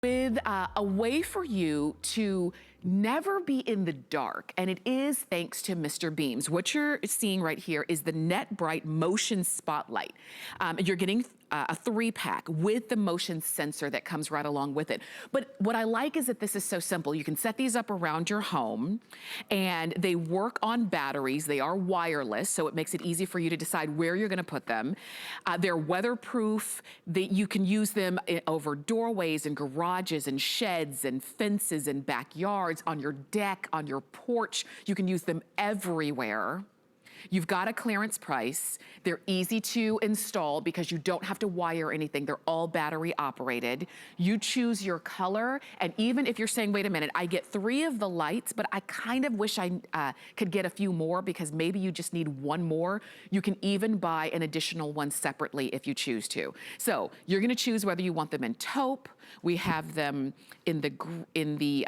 with a way for you to never be in the dark, and it is thanks to Mr. Beams. What you're seeing right here is the NetBright Motion Spotlight. You're getting a 3-pack with the motion sensor that comes right along with it. But what I like is that this is so simple. You can set these up around your home, and they work on batteries. They are wireless, so it makes it easy for you to decide where you're gonna put them. They're weatherproof. You can use them over doorways and garages and sheds and fences and backyards, on your deck, on your porch. You can use them everywhere. You've got a clearance price. They're easy to install because you don't have to wire anything. They're all battery operated. You choose your color, and even if you're saying, wait a minute, I get 3 of the lights, but I kind of wish I could get a few more because maybe you just need 1 more, you can even buy an additional one separately if you choose to. So you're gonna choose whether you want them in taupe. We have them in the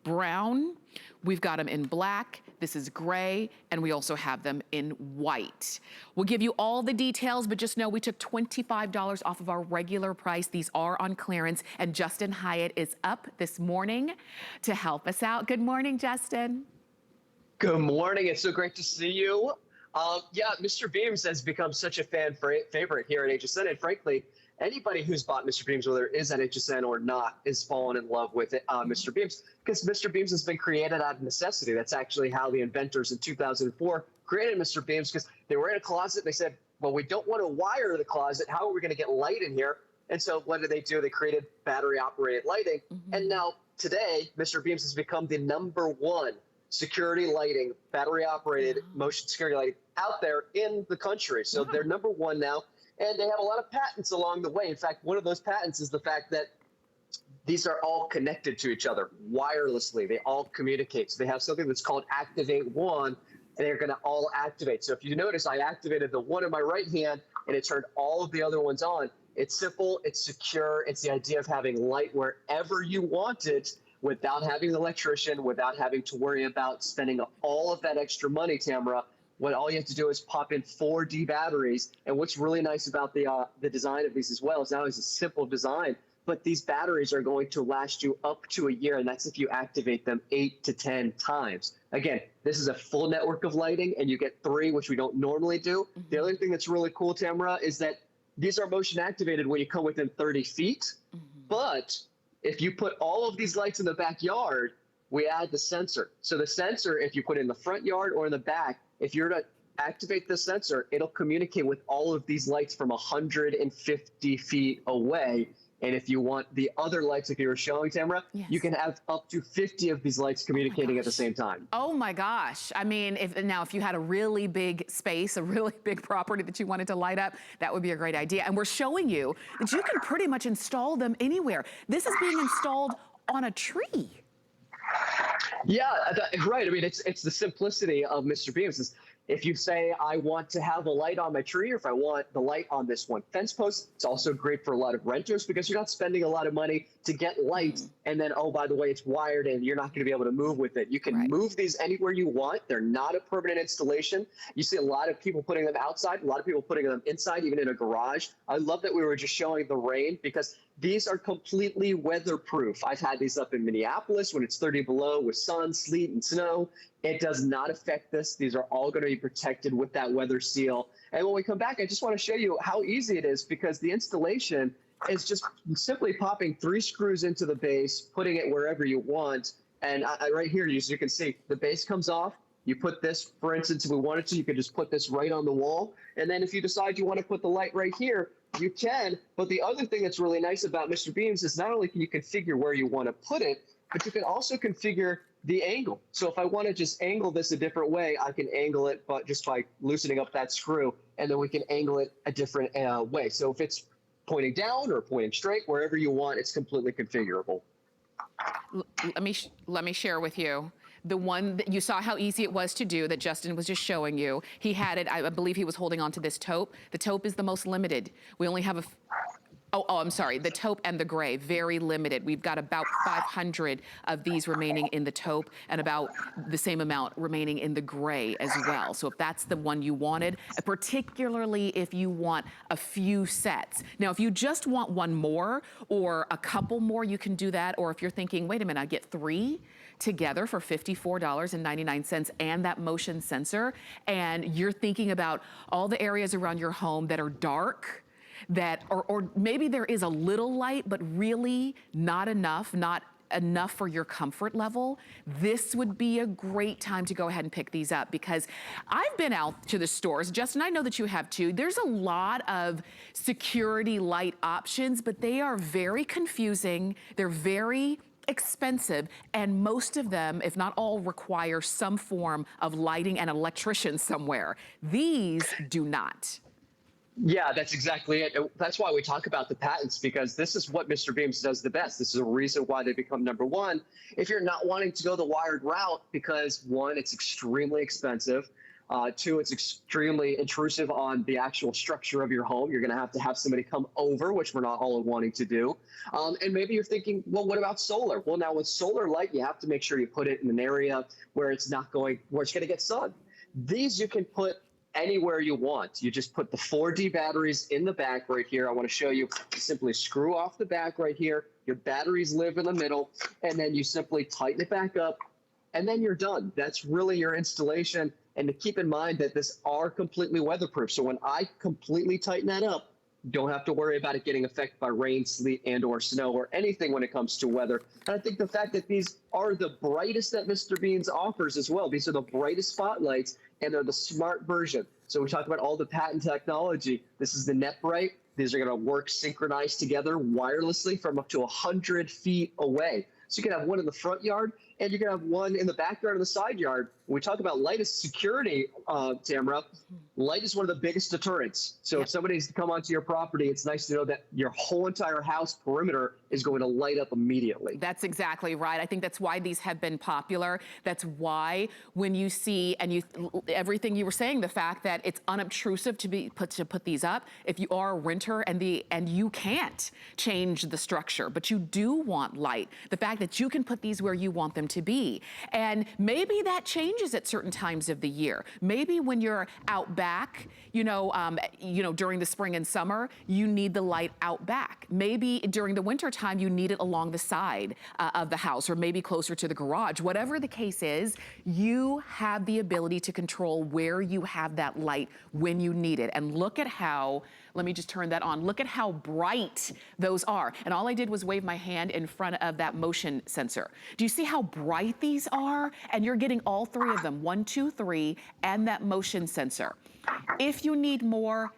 brown. We've got them in black. This is gray, and we also have them in white. We'll give you all the details, but just know we took $25 off of our regular price. These are on clearance, and Justin Hyatt is up this morning to help us out. Good morning, Justin. Good morning. It's so great to see you. Yeah, Mr. Beams has become such a fan favorite here at HSN, and frankly, anybody who's bought Mr. Beams, whether it is at HSN or not, is falling in love with it, Mr. Beams, because Mr. Beams has been created out of necessity. That's actually how the inventors in 2004 created Mr. Beams, because they were in a closet. They said, well, we don't want to wire the closet. How are we going to get light in here? And so what did they do? They created battery-operated lighting. And now today, Mr. Beams has become the #1 security lighting, battery-operated motion security lighting out there in the country. So they're #1 now. And they have a lot of patents along the way. In fact, one of those patents is the fact that these are all connected to each other wirelessly. They all communicate. So they have something that's called Activate One, and they're going to all activate. So if you notice, I activated the one in my right hand, and it turned all of the other ones on. It's simple. It's secure. It's the idea of having light wherever you want it without having an electrician, without having to worry about spending all of that extra money, Tamara. What all you have to do is pop in 4D batteries. And what's really nice about the design of these as well is not only is a simple design, but these batteries are going to last you up to a year, and that's if you activate them 8 to 10 times. Again, this is a full network of lighting, and you get 3, which we don't normally do. The other thing that's really cool, Tamara, is that these are motion activated when you come within 30 feet. But if you put all of these lights in the backyard, we add the sensor. So the sensor, if you put it in the front yard or in the back, if you're to activate the sensor, it'll communicate with all of these lights from 150 feet away. And if you want the other lights, like you were showing, Tamara, you can have up to 50 of these lights communicating at the same time. Oh my gosh. I mean, if you had a really big space, a really big property that you wanted to light up, that would be a great idea. And we're showing you that you can pretty much install them anywhere. This is being installed on a tree. Yeah, right. I mean, it's the simplicity of Mr. Beams. If you say, I want to have a light on my tree, or if I want the light on this one fence post, it's also great for a lot of renters because you're not spending a lot of money to get light. And then, oh, by the way, it's wired and you're not going to be able to move with it. You can move these anywhere you want. They're not a permanent installation. You see a lot of people putting them outside, a lot of people putting them inside, even in a garage. I love that we were just showing the rain because these are completely weatherproof. I've had these up in Minneapolis when it's 30 below with sun, sleet, and snow. It does not affect this. These are all going to be protected with that weather seal. And when we come back, I just want to show you how easy it is because the installation is just simply popping 3 screws into the base, putting it wherever you want. And right here, as you can see, the base comes off. You put this, for instance, if we wanted to, you could just put this right on the wall. And then if you decide you want to put the light right here, you can. But the other thing that's really nice about Mr. Beams is not only can you configure where you want to put it, but you can also configure the angle. So if I want to just angle this a different way, I can angle it but just by loosening up that screw, and then we can angle it a different way. So if it's pointing down or pointing straight, wherever you want, it's completely configurable. Let me share with you. The one that you saw how easy it was to do that Justin was just showing you. He had it, I believe he was holding on to this taupe. The taupe is the most limited. We only have Oh, I'm sorry. The taupe and the gray, very limited. We've got about 500 of these remaining in the taupe and about the same amount remaining in the gray as well. So if that's the one you wanted, particularly if you want a few sets. Now, if you just want one more or a couple more, you can do that. Or if you're thinking, wait a minute, I get 3 together for $54.99 and that motion sensor, and you're thinking about all the areas around your home that are dark, that or maybe there is a little light, but really not enough for your comfort level, this would be a great time to go ahead and pick these up, because I've been out to the stores, Justin, I know that you have too. There's a lot of security light options, but they are very confusing. They're very expensive, and most of them, if not all, require some form of lighting and electrician somewhere. These do not. Yeah, that's exactly it. That's why we talk about the patents, because this is what Mr. Beams does the best. This is a reason why they become #1. If you're not wanting to go the wired route, because 1, it's extremely expensive. 2, it's extremely intrusive on the actual structure of your home. You're going to have somebody come over, which we're not all wanting to do. And maybe you're thinking, well, what about solar? Well, now with solar light, you have to make sure you put it in an area where it's going to get sun. These you can put anywhere you want. You just put the 4D batteries in the back right here. I want to show you. Simply screw off the back right here. Your batteries live in the middle, and then you simply tighten it back up, and then you're done. That's really your installation. And to keep in mind that this are completely weatherproof. So when I completely tighten that up, don't have to worry about it getting affected by rain, sleet, and or snow or anything when it comes to weather. And I think the fact that these are the brightest that Mr. Beams offers as well. These are the brightest spotlights, and they're the smart version. So we talk about all the patent technology. This is the NetBright. These are going to work synchronized together wirelessly from up to 100 feet away. So you can have one in the front yard, and you can have one in the backyard and the side yard. When we talk about light as security, Tamara, light is one of the biggest deterrents. So if somebody's to come onto your property, it's nice to know that your whole entire house perimeter is going to light up immediately. That's exactly right. I think that's why these have been popular. That's why when you see, and everything you were saying, the fact that it's unobtrusive to put these up. If you are a renter and you can't change the structure, but you do want light, the fact that you can put these where you want them to be. And maybe that changes at certain times of the year. Maybe when you're out back, during the spring and summer, you need the light out back. Maybe during the winter time, you need it along the side of the house, or maybe closer to the garage. Whatever the case is, you have the ability to control where you have that light when you need it. And look at how, let me just turn that on. Look at how bright those are. And all I did was wave my hand in front of that motion sensor. Do you see how bright these are? And you're getting all 3 of them, 1, 2, 3, and that motion sensor. If you need more,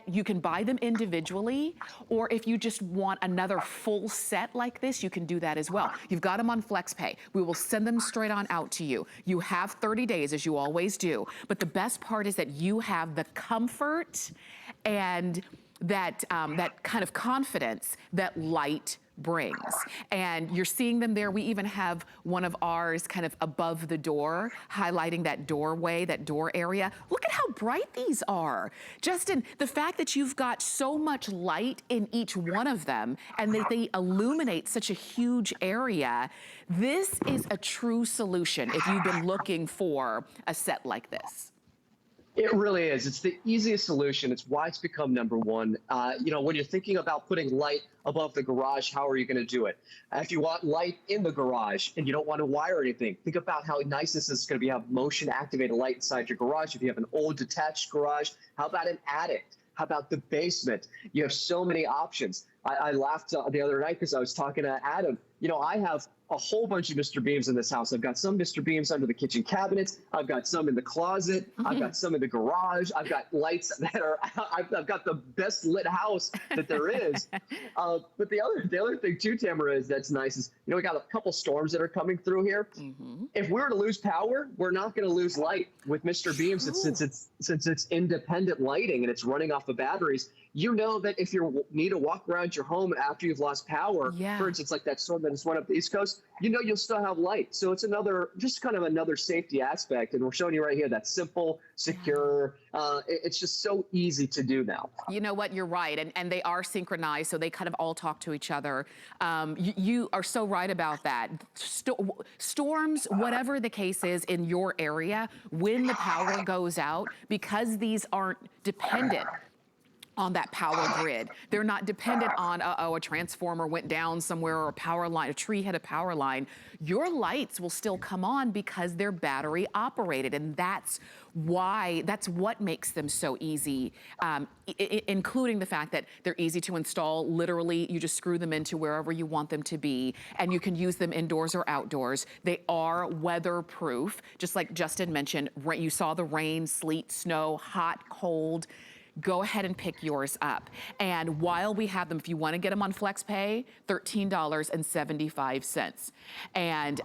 you can buy them individually, or if you just want another full set like this, you can do that as well. You've got them on FlexPay. We will send them straight on out to you. You have 30 days, as you always do. But the best part is that you have the comfort and that kind of confidence that light brings. And you're seeing them there. We even have one of ours kind of above the door, highlighting that doorway, that door area. Look at how bright these are. Justin, the fact that you've got so much light in each one of them and that they illuminate such a huge area, this is a true solution if you've been looking for a set like this. It really is. It's the easiest solution. It's why it's become #1. When you're thinking about putting light above the garage, how are you going to do it? If you want light in the garage and you don't want to wire anything, think about how nice this is going to be, have motion activated light inside your garage. If you have an old detached garage, how about an attic? How about the basement? You have so many options. I laughed the other night because I was talking to Adam. I have a whole bunch of Mr. Beams in this house. I've got some Mr. Beams under the kitchen cabinets. I've got some in the closet. I've got some in the garage. I've got lights that are, I've got the best lit house that there is. But the other thing too, Tamara, is that's nice is, we got a couple storms that are coming through here. If we were to lose power, we're not going to lose light with Mr. Beams since it's independent lighting and it's running off the batteries. you know that if you need to walk around your home after you've lost power, Yeah. for instance, like that storm that just went up the East Coast, you know you'll still have light. So it's just kind of another safety aspect. And we're showing you right here that simple, secure. It's just so easy to do now. You know what? You're right. And they are synchronized, so they kind of all talk to each other. You are so right about that. Storms, whatever the case is in your area, when the power goes out, because these aren't dependent on that power grid. They're not dependent on, a transformer went down somewhere or a power line, a tree hit a power line. Your lights will still come on because they're battery operated. And that's what makes them so easy, including the fact that they're easy to install. Literally, you just screw them into wherever you want them to be, and you can use them indoors or outdoors. They are weatherproof, just like Justin mentioned. You saw the rain, sleet, snow, hot, cold. Go ahead and pick yours up. And while we have them, if you want to get them on FlexPay, $13.75. And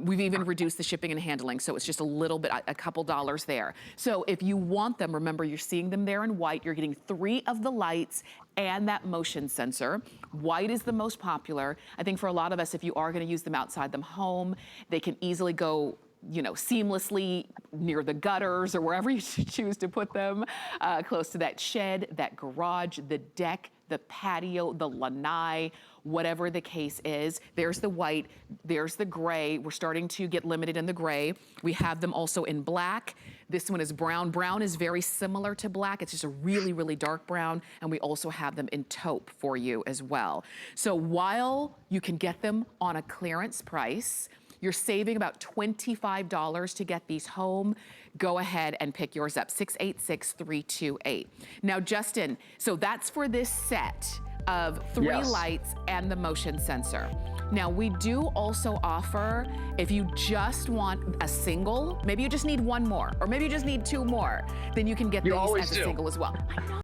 we've even reduced the shipping and handling, so it's just a couple dollars there. So if you want them, remember you're seeing them there in white. You're getting 3 of the lights and that motion sensor. White is the most popular. I think for a lot of us, if you are going to use them outside the home, they can easily go seamlessly near the gutters or wherever you choose to put them, close to that shed, that garage, the deck, the patio, the lanai, whatever the case is. There's the white, there's the gray. We're starting to get limited in the gray. We have them also in black. This one is brown. Brown is very similar to black. It's just a really, really dark brown. And we also have them in taupe for you as well. So while you can get them on a clearance price, you're saving about $25 to get these home. Go ahead and pick yours up, 686-328. Now, Justin, so that's for this set of 3 Yes. lights and the motion sensor. Now, we do also offer, if you just want a single, maybe you just need 1 more, or maybe you just need 2 more, then you can get You these always as a do. single as well. I know.